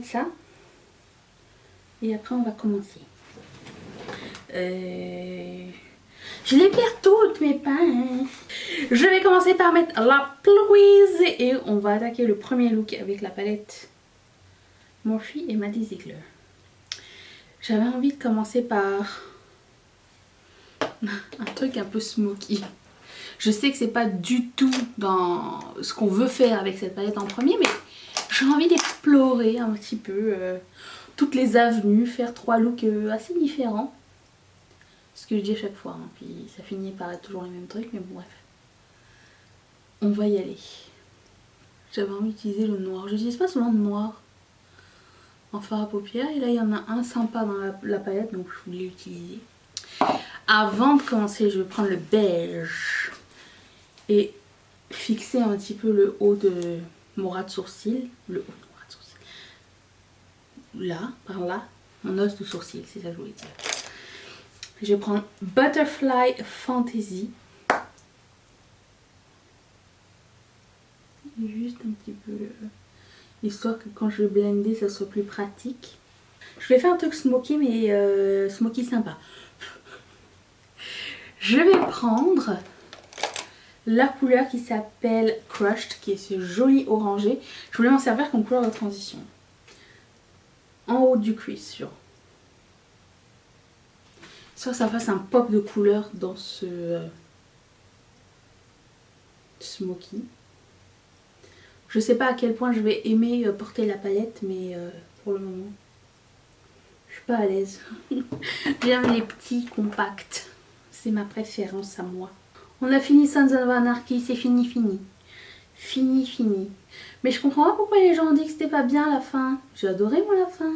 mettre ça. Et après on va commencer. Je les perds toutes mes pinces. Je vais commencer par mettre la Louise et on va attaquer le premier look avec la palette Morphe et Maddie Ziegler. J'avais envie de commencer par un truc un peu smoky. Je sais que c'est pas du tout dans ce qu'on veut faire avec cette palette en premier, mais j'ai envie d'explorer un petit peu toutes les avenues, faire 3 looks assez différents. Ce que je dis à chaque fois, hein. Puis ça finit par être toujours les mêmes trucs, mais bon bref. On va y aller. J'avais envie d'utiliser le noir. Je n'utilise pas souvent de noir en fard à paupières, et là il y en a un sympa dans la palette, donc je voulais l'utiliser. Avant de commencer, je vais prendre le beige et fixer un petit peu le haut de mon ras de sourcil. Le haut de mon ras de sourcil. Là, par là, mon os de sourcil, c'est ça que je voulais dire. Je vais prendre Butterfly Fantasy. Juste un petit peu, histoire que quand je vais blender, ça soit plus pratique. Je vais faire un truc smoky, mais smoky sympa. Je vais prendre la couleur qui s'appelle Crushed, qui est ce joli orangé. Je voulais m'en servir comme couleur de transition. En haut du crease, sur. Soit ça fasse un pop de couleur dans ce smoky. Je sais pas à quel point je vais aimer porter la palette, mais pour le moment, je suis pas à l'aise. J'aime les petits compacts. C'est ma préférence à moi. On a fini Sons of Anarchy, c'est fini. Fini. Mais je comprends pas pourquoi les gens ont dit que c'était pas bien la fin. J'ai adoré moi la fin.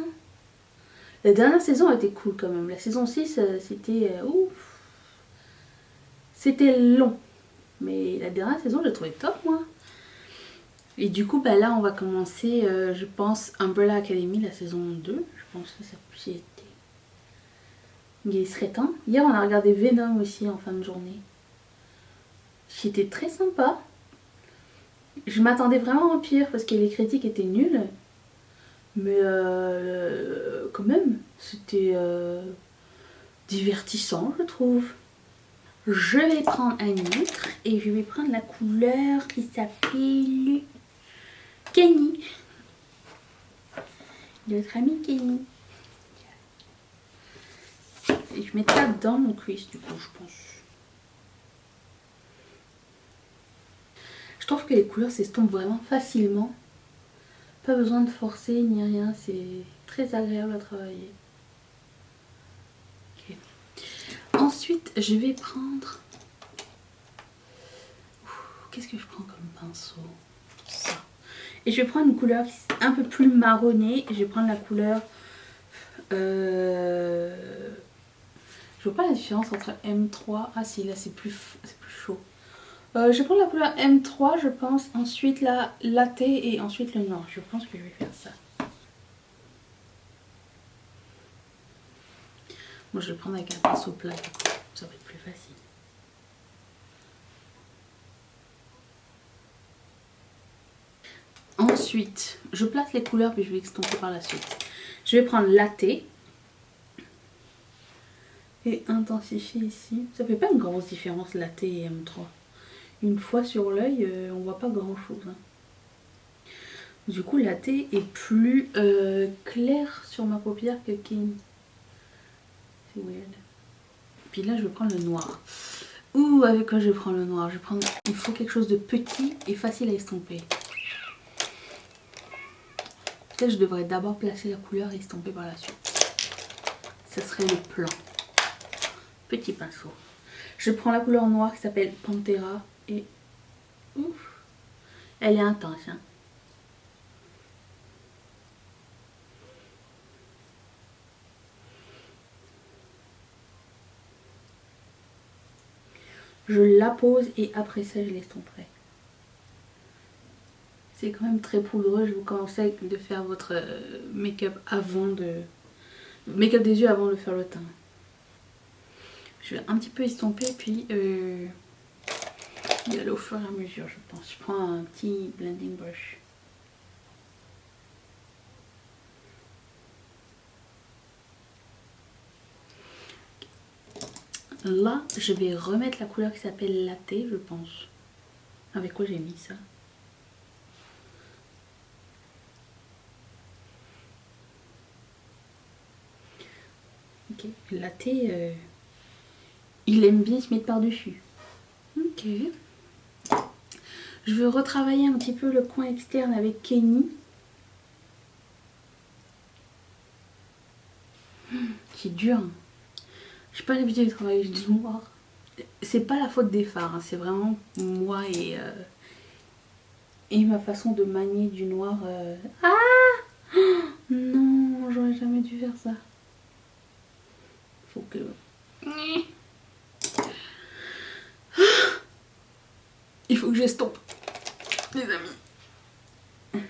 La dernière saison a été cool quand même. La saison 6, c'était ouf. C'était long. Mais la dernière saison, j'ai trouvé top moi. Et du coup, bah là, on va commencer, je pense, Umbrella Academy, la saison 2. Je pense que ça peut y être. Il serait temps. Hier, on a regardé Venom aussi en fin de journée. C'était très sympa. Je m'attendais vraiment au pire parce que les critiques étaient nulles. Mais quand même, c'était divertissant, je trouve. Je vais prendre un autre et je vais prendre la couleur qui s'appelle Kenny. Notre ami Kenny. Et je mets ça dans mon crease du coup, je pense. Je trouve que les couleurs s'estompent vraiment facilement. Pas besoin de forcer ni rien, c'est très agréable à travailler. Okay. Ensuite, je vais prendre... Qu'est-ce que je prends comme pinceau? Ça. Et je vais prendre une couleur un peu plus marronnée. Je vais prendre la couleur... Je vois pas la différence entre M3... Ah si, là c'est plus chaud. Je vais prendre la couleur M3, je pense. Ensuite la latte et ensuite le noir. Je pense que je vais faire ça. Moi je vais le prendre avec un pinceau plat. Ça va être plus facile. Ensuite, je place les couleurs puis je vais estomper par la suite. Je vais prendre latte. Et intensifier ici. Ça fait pas une grosse différence latte et M3. Une fois sur l'œil, on voit pas grand chose. Hein. Du coup, latte est plus clair sur ma paupière que Kenny. C'est weird. Puis là, je vais prendre le noir. Ouh, avec quoi je vais prendre le noir? Je vais prendre... Il faut quelque chose de petit et facile à estomper. Peut-être je devrais d'abord placer la couleur et estomper par la suite. Ça serait le plan. Petit pinceau. Je prends la couleur noire qui s'appelle Pantera et ouf, elle est intense. Hein. Je la pose et après ça je l'estomperai. C'est quand même très poudreux. Je vous conseille de faire votre make-up avant de... Make-up des yeux avant de faire le teint. Je vais un petit peu estomper puis y aller au fur et à mesure je pense. Je prends un petit blending brush. Là, je vais remettre la couleur qui s'appelle Latte, je pense. Avec quoi j'ai mis ça? Ok, Latte, il aime bien se mettre par-dessus. Ok. Je veux retravailler un petit peu le coin externe avec Kenny. C'est dur. J'ai pas l'habitude de travailler avec du noir. C'est pas la faute des fards, hein, c'est vraiment moi et ma façon de manier du noir. Ah non, j'aurais jamais dû faire ça. Faut que... Il faut que j'estompe, les amis.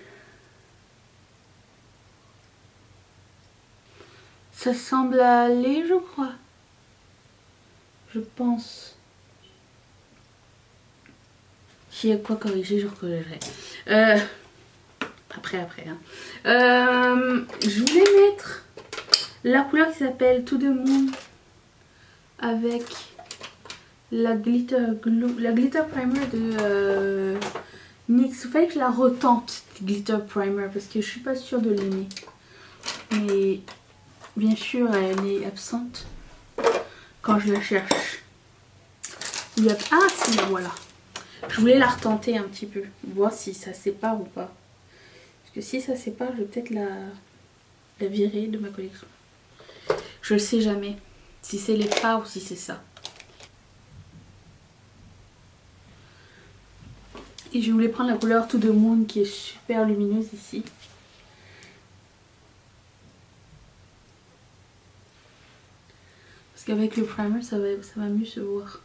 Ça semble aller, je crois. Je pense. S'il y a quoi corriger, je recorrigerai. Après. Hein. Je voulais mettre la couleur qui s'appelle To The Moon avec la glitter glue, la glitter primer de NYX. Il fallait que je la retente, glitter primer, parce que je suis pas sûre de l'aimer. Mais bien sûr, elle est absente quand je la cherche. Ah si, voilà. Je voulais la retenter un petit peu, voir si ça sépare ou pas. Parce que si ça sépare, je vais peut-être la virer de ma collection. Je ne sais jamais si c'est les pas ou si c'est ça. Et je voulais prendre la couleur To The Moon qui est super lumineuse ici. Parce qu'avec le primer, ça va mieux se voir.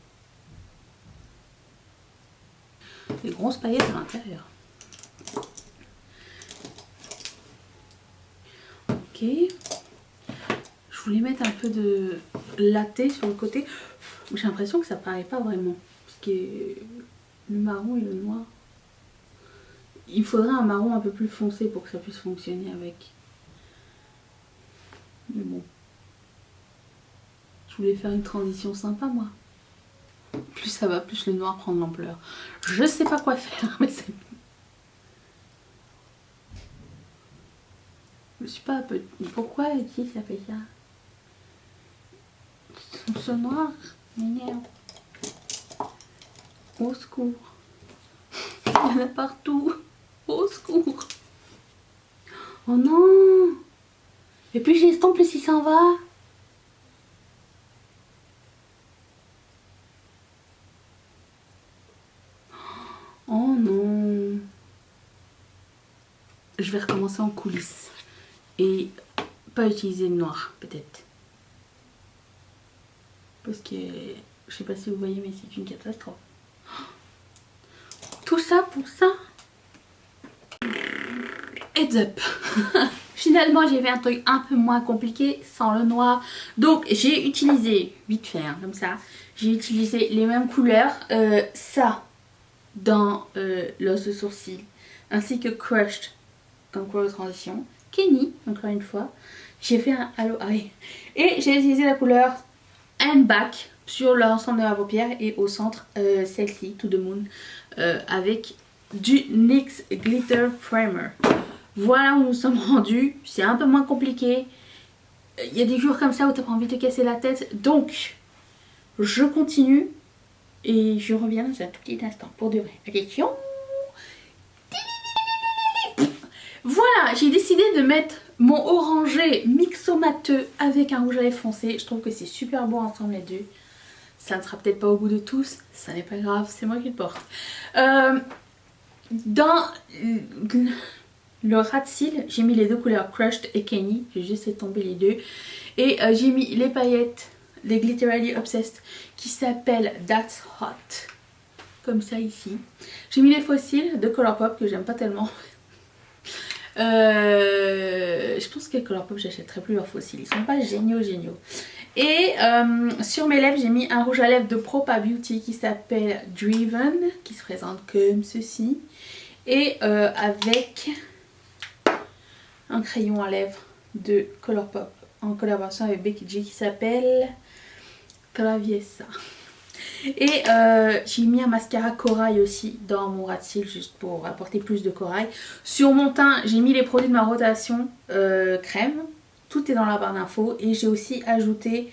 Les grosses paillettes à l'intérieur. Ok. Je voulais mettre un peu de latte sur le côté. J'ai l'impression que ça paraît pas vraiment. Parce que le marron et le noir. Il faudrait un marron un peu plus foncé pour que ça puisse fonctionner avec. Mais bon. Je voulais faire une transition sympa, moi. Plus ça va, plus le noir prend de l'ampleur. Je sais pas quoi faire, mais c'est... Je suis pas un peu... Pourquoi ici ça fait ça? Ce noir m'énerve. Au secours. Il y en a partout. Au secours. Oh non. Et puis j'estompe, plus il s'en va. Oh non. Je vais recommencer en coulisses. Et pas utiliser le noir, peut-être. Parce que je sais pas si vous voyez, mais c'est une catastrophe. Tout ça pour ça. Heads up. Finalement, j'ai fait un truc un peu moins compliqué sans le noir. Donc, j'ai utilisé, vite fait, hein, comme ça, j'ai utilisé les mêmes couleurs. Ça, dans l'os de sourcil, ainsi que Crushed, comme couleur de transition. Kenny, encore une fois. J'ai fait un Halo Eye. Et j'ai utilisé la couleur And Back sur l'ensemble de ma paupière. Et au centre, celle-ci, To The Moon, avec du NYX Glitter Primer. Voilà où nous sommes rendus. C'est un peu moins compliqué. Il y a des jours comme ça où tu n'as pas envie de te casser la tête. Donc, je continue. Et je reviens dans un tout petit instant pour de vrai. Attention. Voilà, j'ai décidé de mettre mon orangé mixomateux avec un rouge à lèvres foncé. Je trouve que c'est super beau ensemble les deux. Ça ne sera peut-être pas au goût de tous. Ça n'est pas grave, c'est moi qui le porte. Dans le ras de cils, j'ai mis les deux couleurs Crushed et Kenny. J'ai juste fait tomber les deux. Et j'ai mis les paillettes, les Glitterally Obsessed qui s'appellent That's Hot. Comme ça ici. J'ai mis les fossiles de Colourpop que j'aime pas tellement. Je pense que Colourpop j'achèterai plus leurs fossiles. Ils sont pas géniaux. Et sur mes lèvres j'ai mis un rouge à lèvres de Propa Beauty qui s'appelle Driven. Qui se présente comme ceci. Et avec un crayon à lèvres de Colourpop en collaboration avec Becky G qui s'appelle traviesa. Et j'ai mis un mascara corail aussi dans mon ras de cils juste pour apporter plus de corail. Sur mon teint, j'ai mis les produits de ma rotation crème. Tout est dans la barre d'infos. Et j'ai aussi ajouté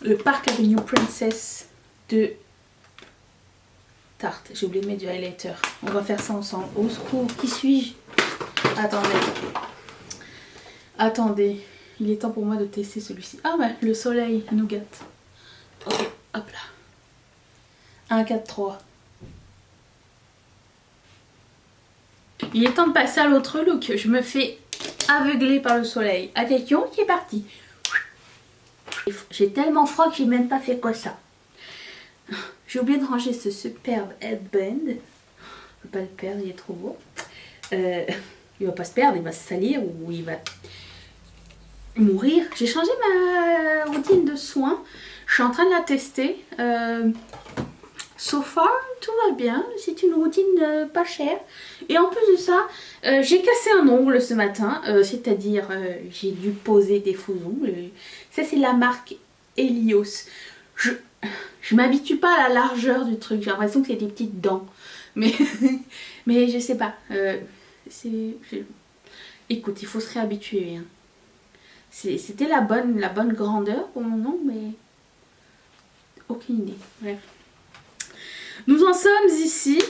le Park Avenue Princess de Tarte. J'ai oublié de mettre du highlighter. On va faire ça ensemble. Au secours, qui suis-je? Attendez. Attendez. Il est temps pour moi de tester celui-ci. Ah ouais, le soleil nougat. Ok, hop là. 1, 4, 3. Il est temps de passer à l'autre look. Je me fais aveugler par le soleil. Attention, qui est parti. J'ai tellement froid que j'ai même pas fait quoi ça. J'ai oublié de ranger ce superbe headband. Je ne peux pas le perdre, il est trop beau. Il va pas se perdre, il va se salir ou il va mourir. J'ai changé ma routine de soins. Je suis en train de la tester. So far, tout va bien. C'est une routine pas chère. Et en plus de ça, j'ai cassé un ongle ce matin. C'est-à-dire, j'ai dû poser des faux ongles. Ça, c'est la marque Helios. Je m'habitue pas à la largeur du truc. J'ai l'impression que c'est des petites dents. Mais, mais je sais pas. Écoute, il faut se réhabituer. Hein. C'était la bonne grandeur pour mon ongle, mais aucune idée. Bref. Nous en sommes ici,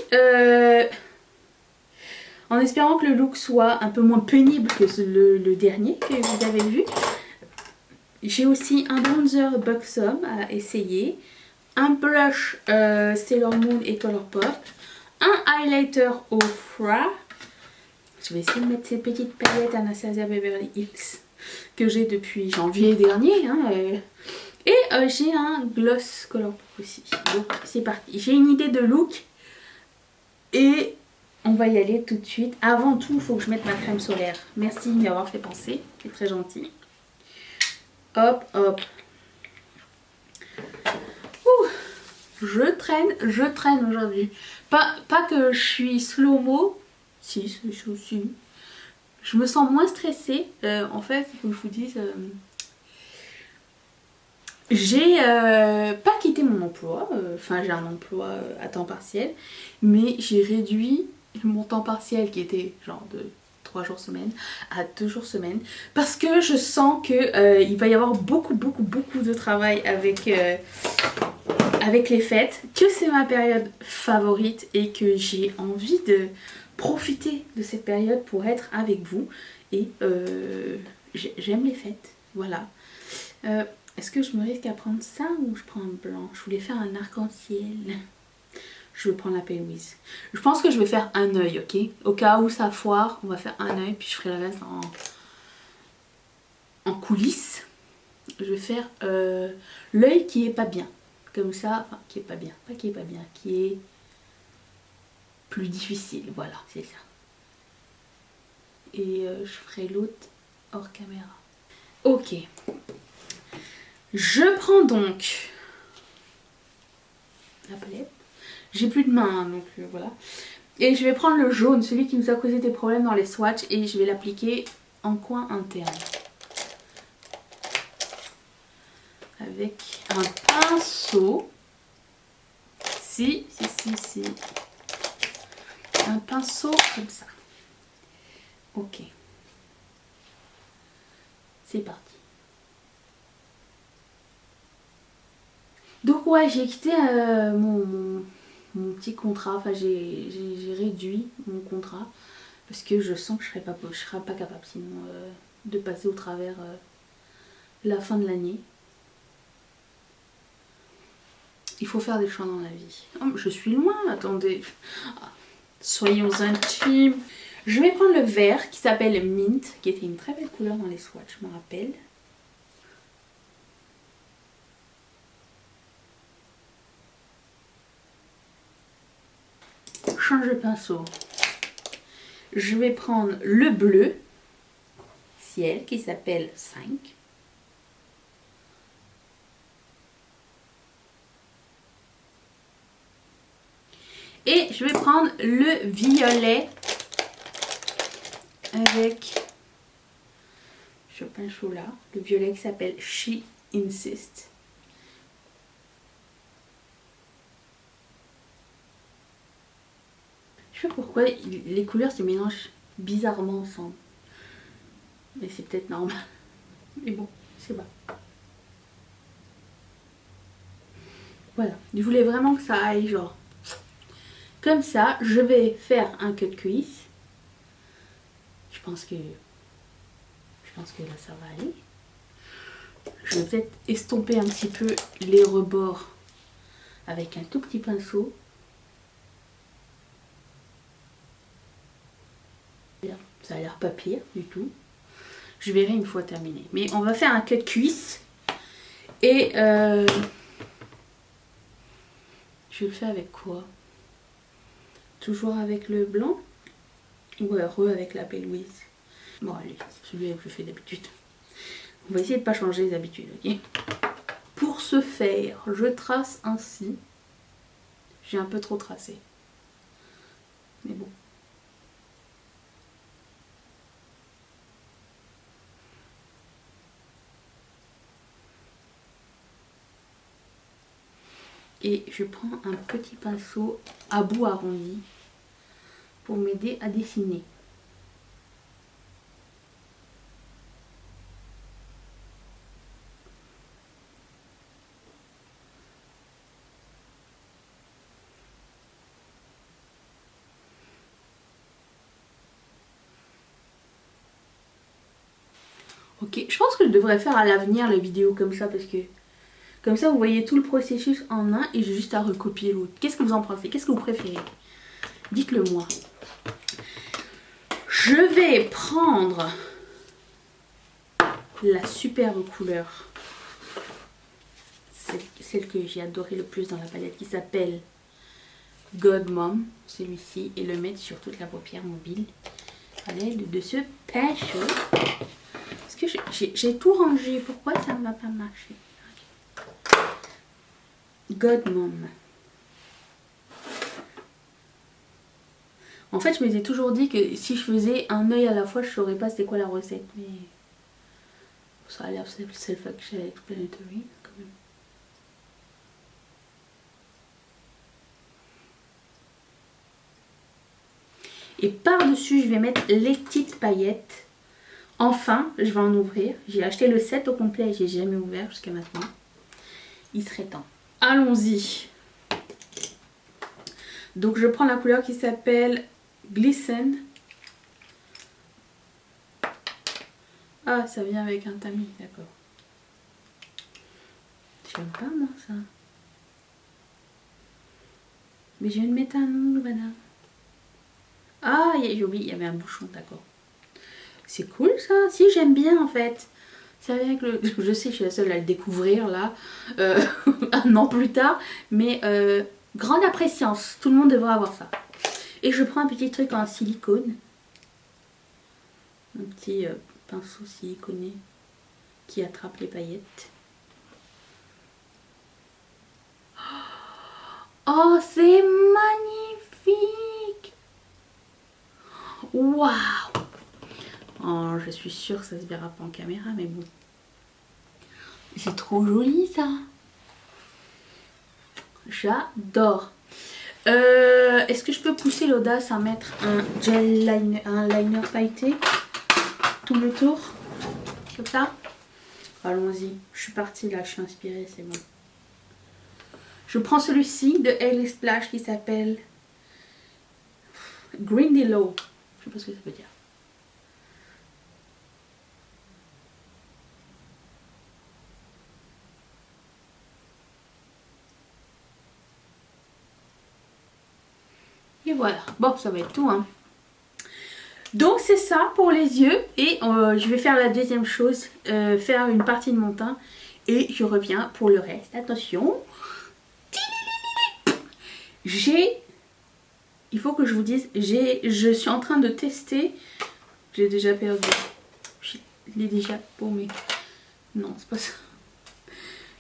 en espérant que le look soit un peu moins pénible que le dernier que vous avez vu. J'ai aussi un bronzer Buxom à essayer, un blush Sailor Moon et Colourpop, un highlighter Ofra. Je vais essayer de mettre ces petites paillettes Anastasia Beverly Hills que j'ai depuis janvier dernier. Hein, et j'ai un gloss Colourpop aussi. Donc c'est parti. J'ai une idée de look et on va y aller tout de suite. Avant tout, il faut que je mette ma crème solaire. Merci de m'y avoir fait penser. C'est très gentil. Hop, hop. Ouh, je traîne aujourd'hui. Pas que je suis slow-mo. Si. Je me sens moins stressée. En fait, il faut que je vous dise... j'ai pas quitté mon emploi, enfin j'ai un emploi à temps partiel, mais j'ai réduit mon temps partiel qui était genre de 3 jours semaine à 2 jours semaine parce que je sens que il va y avoir beaucoup de travail avec les fêtes, que c'est ma période favorite et que j'ai envie de profiter de cette période pour être avec vous et j'aime les fêtes, voilà. Est-ce que je me risque à prendre ça ou je prends un blanc? Je voulais faire un arc-en-ciel. Je vais prendre la Pale-Louise. Je pense que je vais faire un œil, ok? Au cas où ça foire, on va faire un œil, puis je ferai le reste en coulisses. Je vais faire l'œil qui est pas bien. Comme ça, enfin qui est pas bien. Pas qui est pas bien, qui est plus difficile. Voilà, c'est ça. Et je ferai l'autre hors caméra. Ok. Je prends donc la palette. J'ai plus de main, donc voilà. Et je vais prendre le jaune, celui qui nous a causé des problèmes dans les swatchs, et je vais l'appliquer en coin interne. Avec un pinceau. Si. Un pinceau comme ça. Ok. C'est parti. Donc ouais, j'ai quitté mon petit contrat, enfin j'ai réduit mon contrat parce que je sens que je serais pas capable sinon de passer au travers la fin de l'année. Il faut faire des choix dans la vie. Oh, je suis loin, attendez. Soyons intimes. Je vais prendre le vert qui s'appelle Mint, qui était une très belle couleur dans les swatchs, je me rappelle. Change de pinceau. Je vais prendre le bleu ciel qui s'appelle 5. Et je vais prendre le violet avec Chopin Chola, le violet qui s'appelle She Insist. Je sais pas pourquoi les couleurs se mélangent bizarrement ensemble. Mais c'est peut-être normal. Mais bon, c'est pas. Voilà, je voulais vraiment que ça aille genre comme ça. Je vais faire un cut cuisse. Je pense que là ça va aller. Je vais peut-être estomper un petit peu les rebords avec un tout petit pinceau. Ça a l'air pas pire du tout. Je verrai une fois terminé. Mais on va faire un cut cuisse. Et je le fais avec quoi? Toujours avec le blanc? Ou avec la Louise. Bon allez, celui que je fais d'habitude. On va essayer de ne pas changer les habitudes, ok? Pour ce faire, je trace ainsi. J'ai un peu trop tracé. Mais bon. Et je prends un petit pinceau à bout arrondi pour m'aider à dessiner. Ok, je pense que je devrais faire à l'avenir les vidéos comme ça parce que comme ça vous voyez tout le processus en un et j'ai juste à recopier l'autre. Qu'est-ce que vous en pensez? Qu'est-ce que vous préférez? Dites-le moi. Je vais prendre la superbe couleur, celle que j'ai adoré le plus dans la palette qui s'appelle God Mom, celui-ci, et le mettre sur toute la paupière mobile à l'aide de ce pinceau. Parce que j'ai tout rangé, pourquoi ça ne va pas marcher? God Mom. En fait, je m'étais toujours dit que si je faisais un œil à la fois, je saurais pas c'était quoi la recette. Mais ça a l'air self-explanatory quand même. Et par-dessus, je vais mettre les petites paillettes. Enfin, je vais en ouvrir. J'ai acheté le set au complet et j'ai jamais ouvert jusqu'à maintenant. Il serait temps. Allons-y. Donc, je prends la couleur qui s'appelle Glisten. Ah, ça vient avec un tamis, d'accord. J'aime pas moi ça. Mais je vais le mettre un nom, voilà. Ah, j'ai oublié, il y avait un bouchon, d'accord. C'est cool ça, si j'aime bien en fait. C'est avec le... Je sais, je suis la seule à le découvrir là, un an plus tard. Mais grande appréciance, tout le monde devrait avoir ça. Et je prends un petit truc en silicone. Un petit pinceau siliconé qui attrape les paillettes. Oh, c'est magnifique! Waouh! Oh, je suis sûre que ça se verra pas en caméra, mais bon. C'est trop joli ça! J'adore! Est-ce que je peux pousser l'audace à mettre un gel liner, un liner pailleté tout le tour? Comme ça? Allons-y. Je suis partie là, je suis inspirée, c'est bon. Je prends celui-ci de Hailey Splash qui s'appelle Grindylow. Je sais pas ce que ça veut dire. Et voilà. Bon, ça va être tout, hein. Donc c'est ça pour les yeux. Et je vais faire la deuxième chose. Faire une partie de mon teint. Et je reviens pour le reste. Attention. Il faut que je vous dise, je suis en train de tester. J'ai déjà perdu. Je l'ai déjà paumé. Non, c'est pas ça.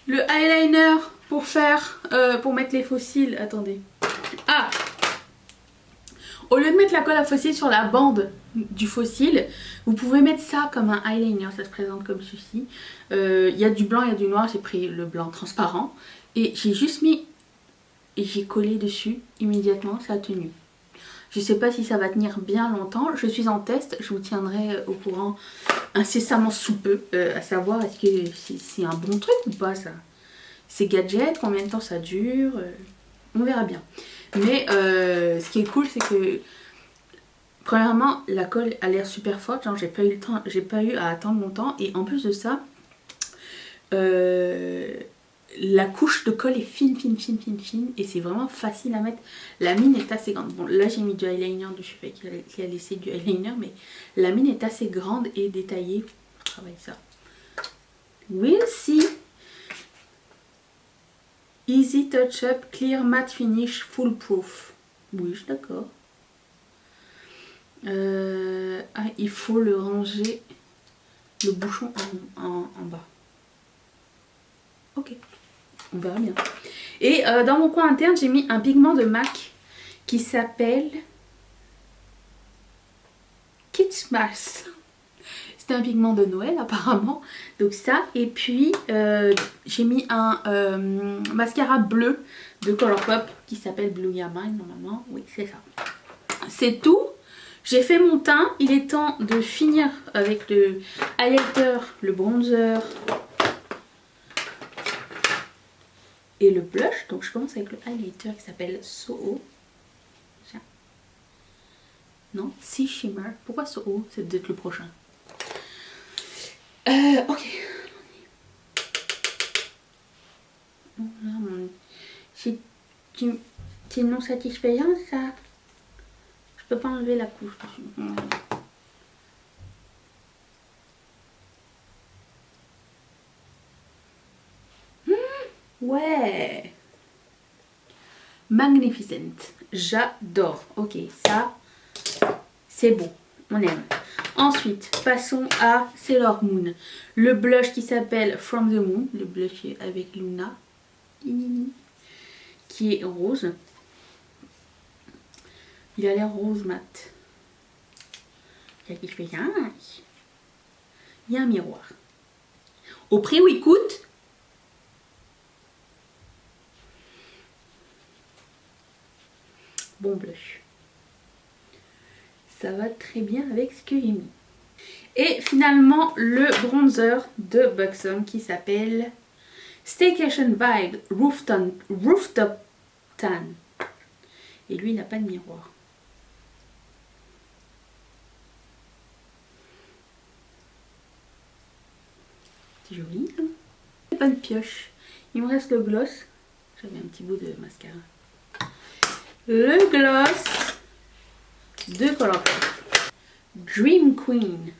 Le eyeliner pour faire, pour mettre les faux cils. Attendez. Ah! Au lieu de mettre la colle à faux cils sur la bande du faux cil, vous pouvez mettre ça comme un eyeliner. Ça se présente comme ceci. Il y a du blanc, il y a du noir. J'ai pris le blanc transparent. Et j'ai juste mis... Et j'ai collé dessus immédiatement, ça a tenu. Je sais pas si ça va tenir bien longtemps. Je suis en test, je vous tiendrai au courant incessamment sous peu, à savoir est-ce que c'est un bon truc ou pas ça. Ces gadgets, combien de temps ça dure, on verra bien. Mais ce qui est cool, c'est que premièrement, la colle a l'air super forte, genre j'ai pas eu à attendre longtemps, et en plus de ça, la couche de colle est fine, et c'est vraiment facile à mettre. La mine est assez grande. Bon, là j'ai mis du eyeliner dessus, qui a laissé du eyeliner, mais la mine est assez grande et détaillée. On travaille ça. We'll see. Easy touch up, clear matte finish, full proof. Oui, je suis d'accord. Il faut le ranger, le bouchon en bas. Ok, on verra bien. Et dans mon coin interne, j'ai mis un pigment de MAC qui s'appelle Kitschmas. C'est un pigment de Noël apparemment. Donc ça, et puis j'ai mis un mascara bleu de Colourpop qui s'appelle Blue Yamine normalement. Oui, c'est ça. C'est tout. J'ai fait mon teint. Il est temps de finir avec le highlighter, le bronzer et le blush. Donc je commence avec le highlighter qui s'appelle Soho. Non, Sea Shimmer. Pourquoi Soho? C'est peut-être le prochain. Ok. C'est une non satisfaisante ça. Je peux pas enlever la couche. Ouais. Magnificent. J'adore. Ok, ça, c'est beau. On aime. Ensuite, passons à Sailor Moon. Le blush qui s'appelle From the Moon. Le blush avec Luna. Qui est rose. Il a l'air rose mat. Il y a un miroir. Au prix où il coûte. Bon blush. Ça va très bien avec ce que j'ai mis. Et finalement, le bronzer de Buxom qui s'appelle Staycation Vibe Rooftop Tan. Et lui, il n'a pas de miroir. C'est joli, hein? Bonne pioche. Il me reste le gloss. J'avais un petit bout de mascara. Le gloss de Colourpop. Dream Queen.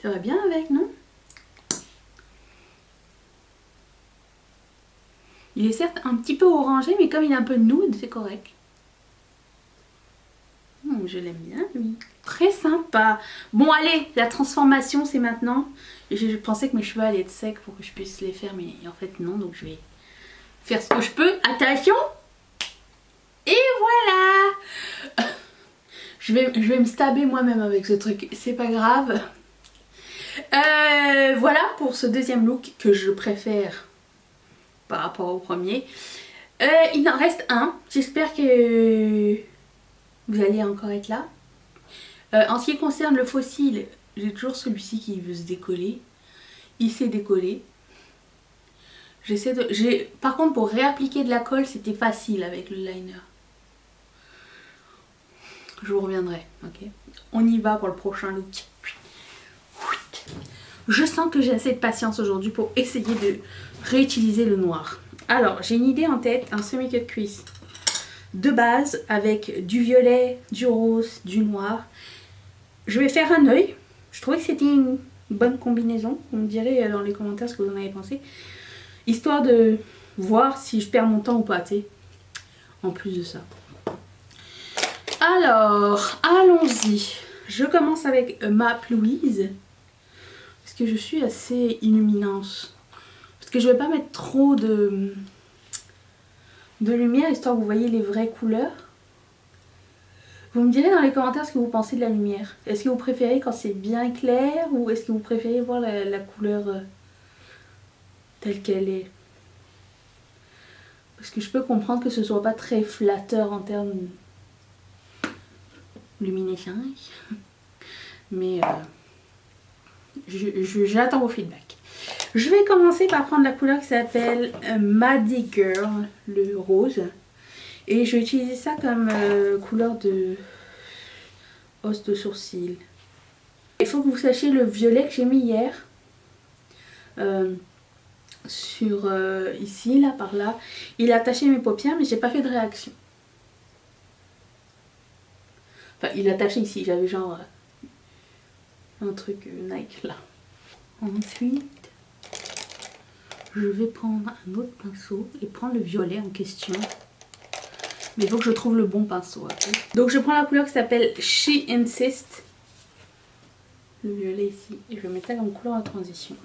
Ça va bien avec, non? Il est certes un petit peu orangé, mais comme il est un peu nude, c'est correct. Je l'aime bien, lui. Très sympa. Bon, allez, la transformation, c'est maintenant. Je pensais que mes cheveux allaient être secs pour que je puisse les faire, mais en fait, non. Donc, je vais faire ce que je peux. Attention! Et voilà! Je vais me stabber moi-même avec ce truc. C'est pas grave. Voilà pour ce deuxième look que je préfère par rapport au premier. Il en reste un. J'espère que vous allez encore être là. En ce qui concerne le faux cil, j'ai toujours celui-ci qui veut se décoller. Il s'est décollé. Par contre, pour réappliquer de la colle, c'était facile avec le liner. Je vous reviendrai, ok? On y va pour le prochain look. Je sens que j'ai assez de patience aujourd'hui pour essayer de réutiliser le noir. Alors, j'ai une idée en tête, un semi-cut crease de base avec du violet, du rose, du noir. Je vais faire un œil. Je trouvais que c'était une bonne combinaison. Vous me direz dans les commentaires ce que vous en avez pensé. Histoire de voir si je perds mon temps ou pas, tu sais. En plus de ça. Alors, allons-y. Je commence avec ma Louise. Parce que je suis assez illuminance. Parce que je vais pas mettre trop de lumière, histoire que vous voyez les vraies couleurs. Vous me direz dans les commentaires ce que vous pensez de la lumière. Est-ce que vous préférez quand c'est bien clair ou est-ce que vous préférez voir la couleur telle qu'elle est? Parce que je peux comprendre que ce soit pas très flatteur en termes de luminescence. Mais j'attends vos feedbacks. Je vais commencer par prendre la couleur qui s'appelle Maddie Girl, le rose. Et je vais utiliser ça comme couleur de os de sourcil. Il faut que vous sachiez le violet que j'ai mis hier. Sur ici, là, par là. Il a taché mes paupières, mais j'ai pas fait de réaction. Enfin, il a taché ici. J'avais genre un truc Nike là. Ensuite, je vais prendre un autre pinceau et prendre le violet en question. Mais il faut que je trouve le bon pinceau après. Donc je prends la couleur qui s'appelle She Insist. Le violet ici. Et je vais mettre ça comme couleur en transition.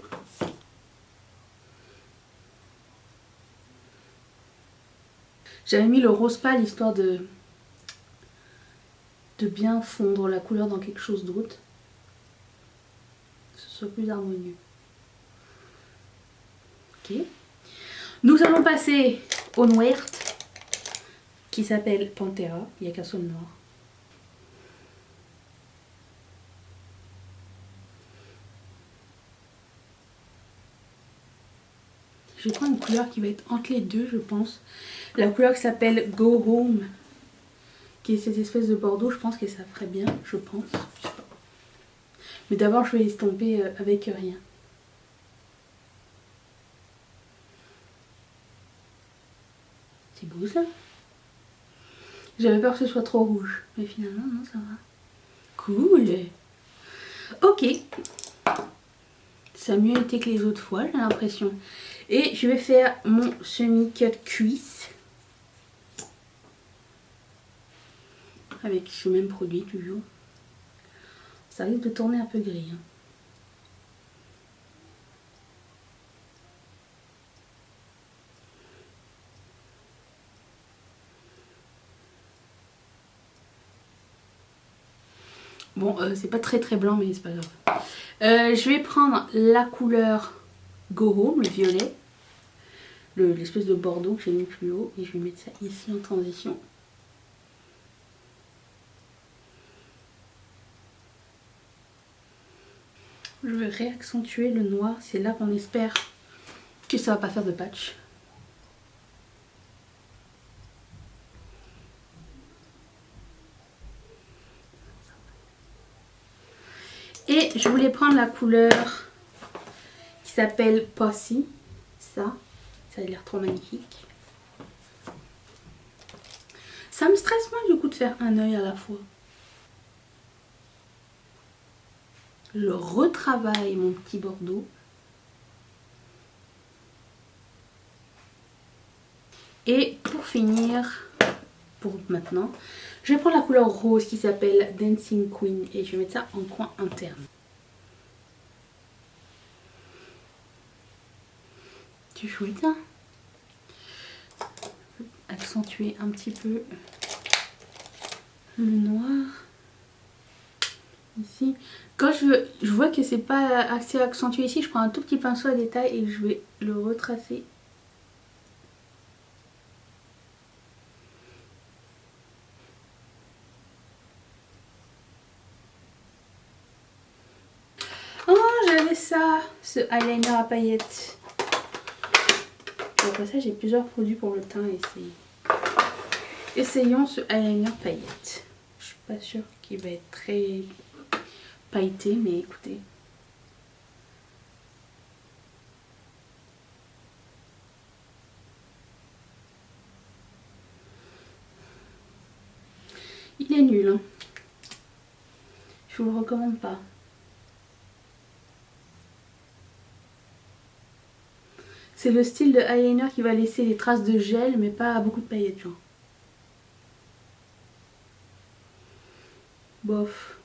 J'avais mis le rose pâle histoire de bien fondre la couleur dans quelque chose d'autre. Que ce soit plus harmonieux. Ok. Nous allons passer au noir qui s'appelle Pantera. Il n'y a qu'un seul noir. Je vais prendre une couleur qui va être entre les deux, je pense. La couleur qui s'appelle Go Home, qui est cette espèce de bordeaux. Je pense que ça ferait bien, je pense. Mais d'abord, je vais estomper avec rien. C'est beau ça. J'avais peur que ce soit trop rouge. Mais finalement, non, ça va. Cool. Ok. Ça a mieux été que les autres fois, j'ai l'impression. Et je vais faire mon semi-cut cuisse. Avec ce même produit toujours. Ça risque de tourner un peu gris. Hein. Bon, c'est pas très blanc, mais c'est pas grave. Je vais prendre la couleur Go Home, le violet. L'espèce de bordeaux que j'ai mis plus haut. Et je vais mettre ça ici en transition. Je vais réaccentuer le noir. C'est là qu'on espère que ça va pas faire de patch. Et je voulais prendre la couleur qui s'appelle Posse. Ça a l'air trop magnifique. Ça me stresse moins du coup de faire un œil à la fois. Je retravaille mon petit bordeaux. Et pour finir, pour maintenant, je vais prendre la couleur rose qui s'appelle Dancing Queen et je vais mettre ça en coin interne. Tu chouette ça? Accentuer un petit peu le noir. Ici. Quand je vois que c'est pas assez accentué ici, je prends un tout petit pinceau à détail et je vais le retracer. Oh, j'avais ça, ce eyeliner à paillettes. Après ça, j'ai plusieurs produits pour le teint. Essayons ce eyeliner paillettes. Je suis pas sûre qu'il va être très pailleté, mais écoutez. Il est nul. Hein. Je vous le recommande pas. C'est le style de eyeliner qui va laisser des traces de gel, mais pas beaucoup de paillettes, genre. Bof.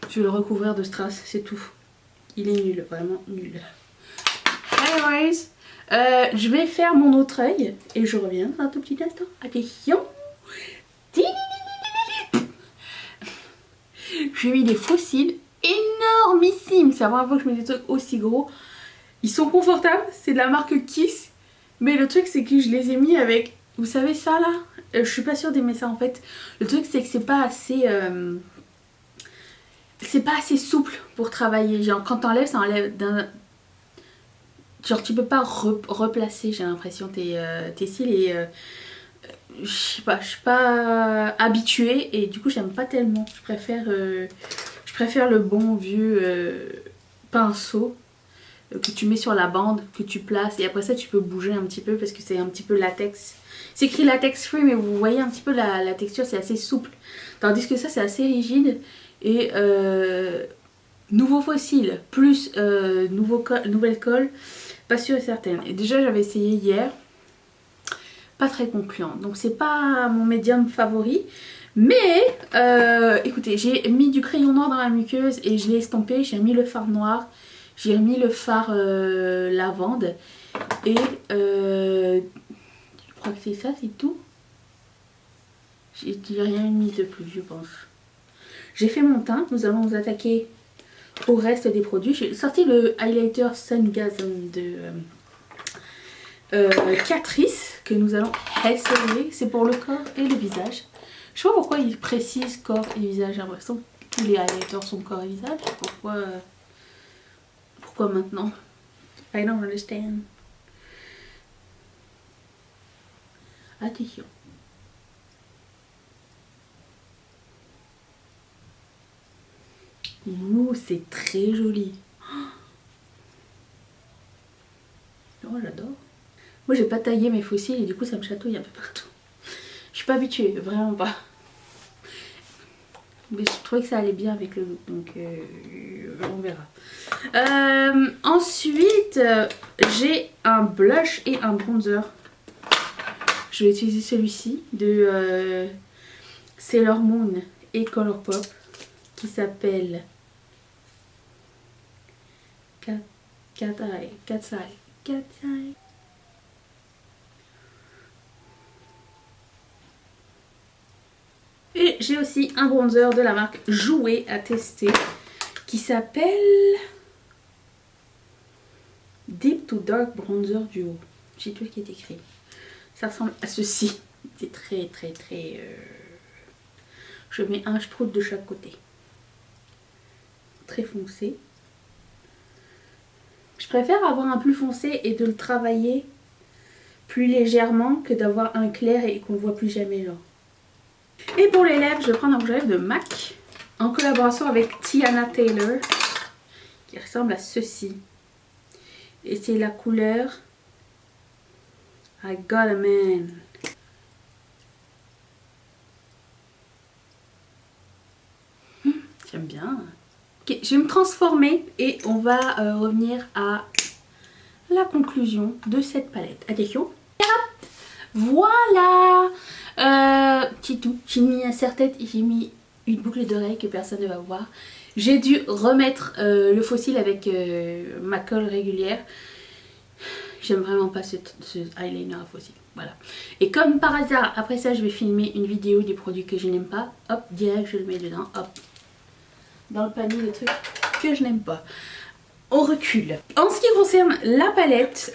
Je vais le recouvrir de strass, c'est tout. Il est nul, vraiment nul. Anyways, je vais faire mon autre œil et je reviens dans un tout petit instant. Attention. J'ai mis des fossiles énormissimes. C'est la première fois que je mets des trucs aussi gros. Ils sont confortables, c'est de la marque Kiss. Mais le truc c'est que je les ai mis avec, vous savez ça là, je suis pas sûre d'aimer ça en fait. Le truc c'est que c'est pas assez souple pour travailler. Genre quand t'enlèves, ça enlève d'un... Genre tu peux pas replacer, j'ai l'impression, tes cils et... je sais pas, je suis pas habituée et du coup j'aime pas tellement. Je préfère le bon vieux pinceau que tu mets sur la bande, que tu places et après ça tu peux bouger un petit peu parce que c'est un petit peu latex. C'est écrit latex free mais vous voyez un petit peu la texture, c'est assez souple. Tandis que ça c'est assez rigide et nouveau fossile plus nouvelle colle, pas sûre et certaine. Et déjà j'avais essayé hier, pas très concluant. Donc c'est pas mon médium favori. Mais écoutez, j'ai mis du crayon noir dans la muqueuse et je l'ai estompé. J'ai mis le fard noir, j'ai remis le fard lavande. Et je crois que c'est ça, c'est tout. J'ai rien mis de plus, je pense. J'ai fait mon teint. Nous allons nous attaquer au reste des produits. J'ai sorti le highlighter Sungasm de Catrice que nous allons essayer. C'est pour le corps et le visage. Je sais pas pourquoi il précise corps et visage. J'ai l'impression que tous les highlighters sont corps et visage. Pourquoi maintenant? I don't understand. Attention. Ouh, c'est très joli. Oh, j'adore. Moi, j'ai pas taillé mes fossiles et du coup, ça me chatouille un peu partout. Je suis pas habituée, vraiment pas. Mais je trouvais que ça allait bien avec le look, donc on verra. Ensuite, j'ai un blush et un bronzer. Je vais utiliser celui-ci de Sailor Moon et Colourpop qui s'appelle Cat's Eye. Et j'ai aussi un bronzer de la marque Jouer à tester qui s'appelle Deep to Dark Bronzer Duo. J'ai tout ce qui est écrit. Ça ressemble à ceci. C'est très. Je mets un sprout de chaque côté. Très foncé. Je préfère avoir un plus foncé et de le travailler plus légèrement que d'avoir un clair et qu'on ne voit plus jamais genre. Et pour les lèvres, je vais prendre un rouge à lèvres de MAC en collaboration avec Tiana Taylor qui ressemble à ceci. Et c'est la couleur I Got a Man. J'aime bien. Ok, je vais me transformer et on va revenir à la conclusion de cette palette. Attention. Voilà. C'est tout. J'ai mis un serre-tête et j'ai mis une boucle d'oreille que personne ne va voir. J'ai dû remettre le faux cil avec ma colle régulière. J'aime vraiment pas ce eyeliner à faux cil. Voilà. Et comme par hasard, après ça, je vais filmer une vidéo des produits que je n'aime pas. Hop, direct, je le mets dedans. Hop. Dans le panier, le truc que je n'aime pas. On recule. En ce qui concerne la palette,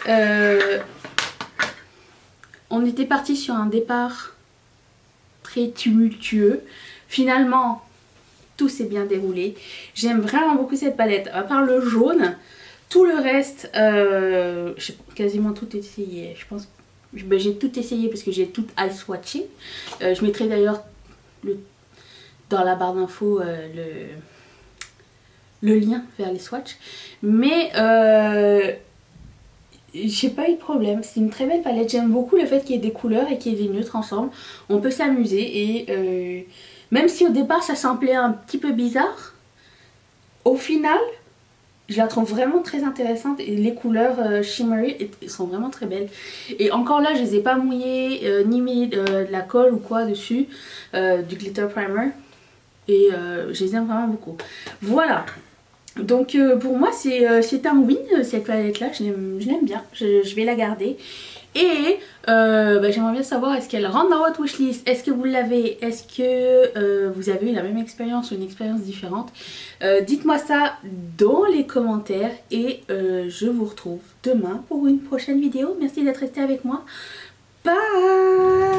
on était parti sur un départ très tumultueux. Finalement, tout s'est bien déroulé. J'aime vraiment beaucoup cette palette. À part le jaune, tout le reste, j'ai quasiment tout essayé. Je pense que j'ai tout essayé parce que j'ai tout eye swatché. Je mettrai d'ailleurs dans la barre d'infos le lien vers les swatchs. Mais j'ai pas eu de problème, c'est une très belle palette. J'aime beaucoup le fait qu'il y ait des couleurs et qu'il y ait des neutres ensemble. On peut s'amuser et même si au départ ça semblait un petit peu bizarre, au final je la trouve vraiment très intéressante et les couleurs shimmery sont vraiment très belles. Et encore là, je les ai pas mouillées ni mis de la colle ou quoi dessus, du glitter primer. Et je les aime vraiment beaucoup. Voilà. Donc pour moi c'est un win cette palette là, je l'aime bien, je vais la garder. Et j'aimerais bien savoir, est-ce qu'elle rentre dans votre wishlist? Est-ce que vous l'avez? Est-ce que vous avez eu la même expérience ou une expérience différente? Dites-moi ça dans les commentaires et je vous retrouve demain pour une prochaine vidéo. Merci d'être resté avec moi. Bye!